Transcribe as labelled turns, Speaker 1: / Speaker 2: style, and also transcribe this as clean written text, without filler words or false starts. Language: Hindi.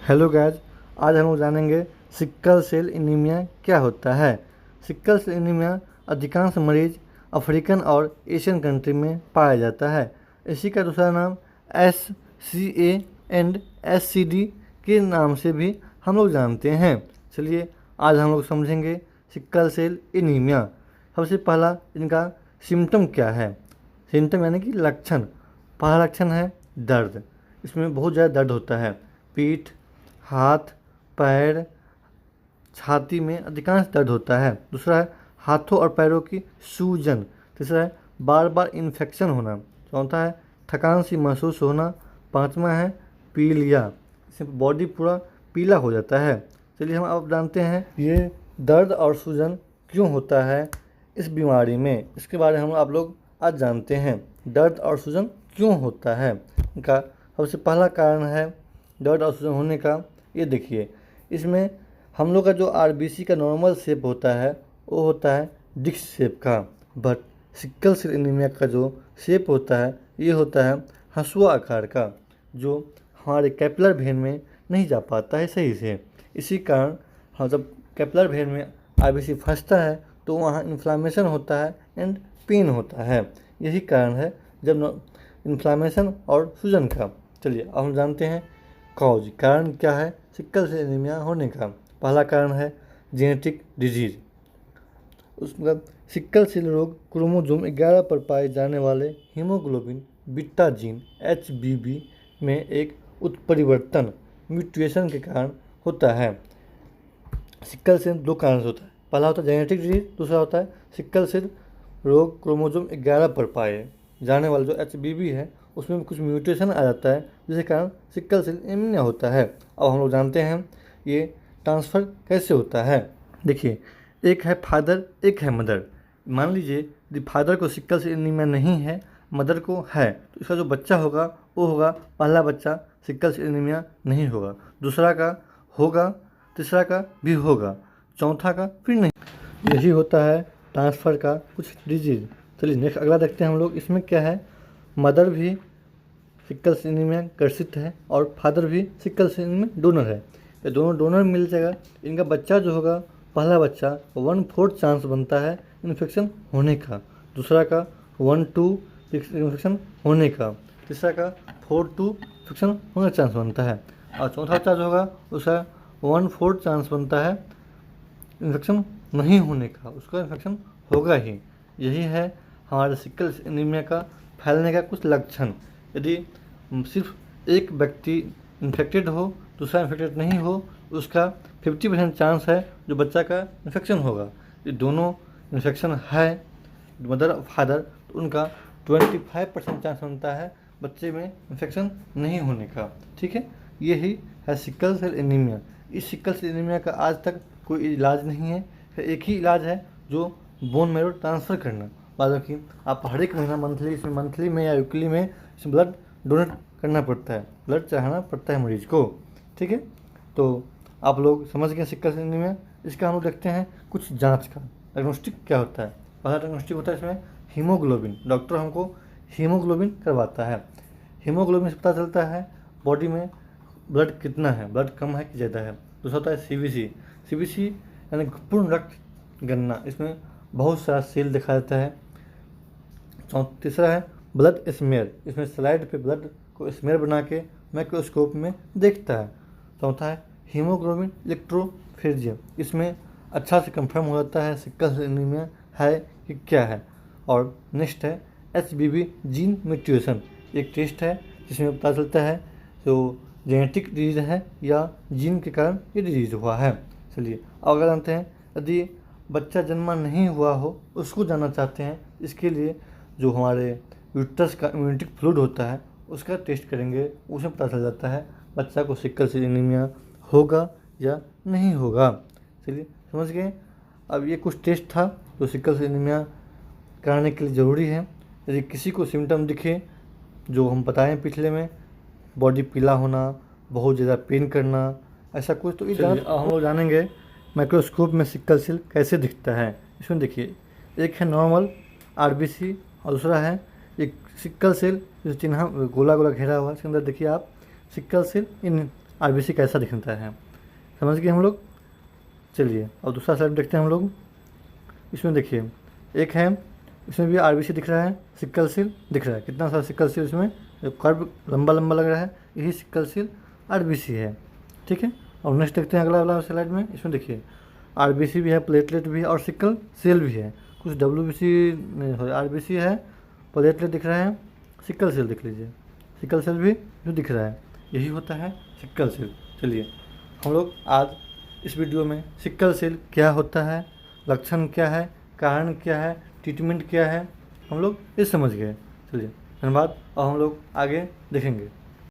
Speaker 1: हेलो गाइज, आज हम लोग जानेंगे सिक्कल सेल एनीमिया क्या होता है। सिक्कल सेल एनीमिया अधिकांश मरीज अफ्रीकन और एशियन कंट्री में पाया जाता है। इसी का दूसरा नाम SCA एंड SCD के नाम से भी हम लोग जानते हैं। चलिए आज हम लोग समझेंगे सिक्कल सेल एनीमिया। सबसे पहला इनका सिम्टम क्या है। सिम्टम यानी कि लक्षण। पहला लक्षण है दर्द। इसमें बहुत ज़्यादा दर्द होता है। पीठ, हाथ, पैर, छाती में अधिकांश दर्द होता है। दूसरा है हाथों और पैरों की सूजन। तीसरा है बार बार इन्फेक्शन होना। चौथा है थकान सी महसूस होना। पांचवा है पीलिया, इससे बॉडी पूरा पीला हो जाता है। चलिए हम अब जानते हैं ये दर्द और सूजन क्यों होता है इस बीमारी में। इसके बारे में हम आप लोग आज जानते हैं दर्द और सूजन क्यों होता है। इनका सबसे पहला कारण है दर्द और सूजन होने का। ये देखिए, इसमें हम लोग का जो RBC का नॉर्मल शेप होता है वो होता है डिस्क शेप का, बट सिक्कल सेल एनीमिया का जो शेप होता है ये होता है हंसुआ आकार का, जो हमारे कैपिलर वेन में नहीं जा पाता है सही से। इसी कारण हम जब कैपिलर वेन में RBC फंसता है तो वहाँ इन्फ्लामेशन होता है एंड पेन होता है। यही कारण है जब इन्फ्लामेशन और सूजन का। चलिए अब हम जानते हैं कॉज, कारण क्या है सिक्कल सेल एनीमिया होने का। पहला कारण है जेनेटिक डिजीज। उसका सिक्कल सेल रोग क्रोमोसोम 11 पर पाए जाने वाले हीमोग्लोबिन बीटा जीन HBB में एक उत्परिवर्तन म्यूटेशन के कारण होता है। सिक्कल सेल दो कारण से होता है। पहला होता है जेनेटिक डिजीज, दूसरा होता है सिक्कल सेल रोग क्रोमोसोम 11 पर पाए जाने वाला जो HBB है उसमें कुछ म्यूटेशन आ जाता है जिसके कारण सिक्कल सेल एनीमिया होता है। अब हम लोग जानते हैं ये ट्रांसफ़र कैसे होता है। देखिए, एक है फादर, एक है मदर। मान लीजिए यदि फादर को सिक्कल सेल एनीमिया नहीं है, मदर को है, तो इसका जो बच्चा होगा वो होगा पहला बच्चा सिक्कल सेल एनीमिया नहीं होगा, दूसरा का होगा, तीसरा का भी होगा, चौथा का फिर नहीं। यही होता है ट्रांसफ़र का कुछ डिजीज। चलिए नेक्स्ट अगला देखते हैं हम लोग। इसमें क्या है, मदर भी सिक्कल सेल एनीमिया ग्रसित है और फादर भी सिक्कल सेल एनीमिया डोनर है। ये दोनों डोनर मिल जाएगा, इनका बच्चा जो होगा पहला बच्चा 1/4 चांस बनता है इन्फेक्शन होने का, दूसरा का 1/2 इन्फेक्शन होने का, तीसरा का 4/2 इन्फेक्शन होने का चांस बनता है, और चौथा बच्चा जो होगा उसका 1/4 चांस बनता है इन्फेक्शन नहीं होने का, उसका इन्फेक्शन होगा ही। यही है हमारे सिक्कल सेल एनीमिया का फैलने का कुछ लक्षण। यदि सिर्फ एक व्यक्ति इन्फेक्टेड हो, दूसरा इन्फेक्टेड नहीं हो, उसका 50% चांस है जो बच्चा का इन्फेक्शन होगा। ये दोनों इन्फेक्शन है मदर और फादर, तो उनका 25% चांस बनता है बच्चे में इन्फेक्शन नहीं होने का। ठीक है, यही है सिक्कल सेल एनीमिया। इस सिक्कल सेल एनीमिया का आज तक कोई इलाज नहीं है। एक ही इलाज है जो बोन मैरो ट्रांसफ़र करना। बाकी आप हर एक महीना मंथली में या वीकली में इसमें ब्लड डोनेट करना पड़ता है, ब्लड चढ़ाना पड़ता है मरीज को। ठीक है, तो आप लोग समझ गए सिक्कल सेल एनीमिया। इसका हम लोग देखते हैं कुछ जांच का डायग्नोस्टिक क्या होता है। पहला डायग्नोस्टिक होता है इसमें हीमोग्लोबिन। डॉक्टर हमको हीमोग्लोबिन करवाता है। हीमोग्लोबिन से पता चलता है बॉडी में ब्लड कितना है, ब्लड कम है कि ज़्यादा है। दूसरा होता है CBC यानी पूर्ण रक्त गणना, इसमें बहुत सारा सेल दिखा देता है। तीसरा है ब्लड स्मेयर, इसमें स्लाइड पे ब्लड को स्मेयर बना के माइक्रोस्कोप में देखता है। चौथा है हीमोग्लोबिन इलेक्ट्रोफोरेसिस, इसमें अच्छा से कंफर्म हो जाता है सिक्कल सेल एनीमिया है कि क्या है। और नेक्स्ट है HBB जीन म्यूटेशन, एक टेस्ट है जिसमें पता चलता है जो जेनेटिक डिजीज है या जीन के कारण ये डिजीज हुआ है। चलिए अब अगर जानते हैं यदि बच्चा जन्मा नहीं हुआ हो उसको जानना चाहते हैं, इसके लिए जो हमारे यूट्रस का इम्यूनिटी फ्लूइड होता है उसका टेस्ट करेंगे, उसमें पता चल जाता है बच्चा को सिक्कल सेल एनीमिया होगा या नहीं होगा। चलिए समझ गए। अब ये कुछ टेस्ट था जो सिक्कल सेल एनीमिया कराने के लिए ज़रूरी है। यदि किसी को सिम्टम दिखे जो हम बताएं पिछले में, बॉडी पीला होना, बहुत ज़्यादा पेन करना, ऐसा कुछ, तो हम लोग जानेंगे माइक्रोस्कोप में सिक्कल सेल कैसे दिखता है। इसमें देखिए, एक है नॉर्मल RBC और दूसरा है एक सिक्कल सेल जो चिन्ह गोला गोला घेरा हुआ है। इसके अंदर देखिए आप सिक्कल सेल आरबीसी कैसा दिखता है। समझ गए हम लोग। चलिए और दूसरा स्लाइड देखते हैं हम लोग। इसमें देखिए एक है, इसमें भी आरबीसी दिख रहा है, सिक्कल सेल दिख रहा है, कितना सारा सिक्कल सेल इसमें, जो कर्व लंबा लंबा लग रहा है यही सिक्कल सेल आरबीसी है। ठीक है। और नेक्स्ट देखते हैं अगला वाला स्लाइड में। इसमें देखिए आरबीसी भी है, प्लेटलेट भी है और सिक्कल सेल भी है। कुछ डब्ल्यूबीसी नहीं, सॉरी आरबीसी है, प्लेटलेट दिख रहा है, सिक्कल सेल देख लीजिए, सिक्कल सेल भी जो दिख रहा है यही होता है सिक्कल सेल। चलिए हम लोग आज इस वीडियो में सिक्कल सेल क्या होता है, लक्षण क्या है, कारण क्या है, ट्रीटमेंट क्या है, हम लोग ये समझ गए। चलिए धन्यवाद और हम लोग आगे देखेंगे।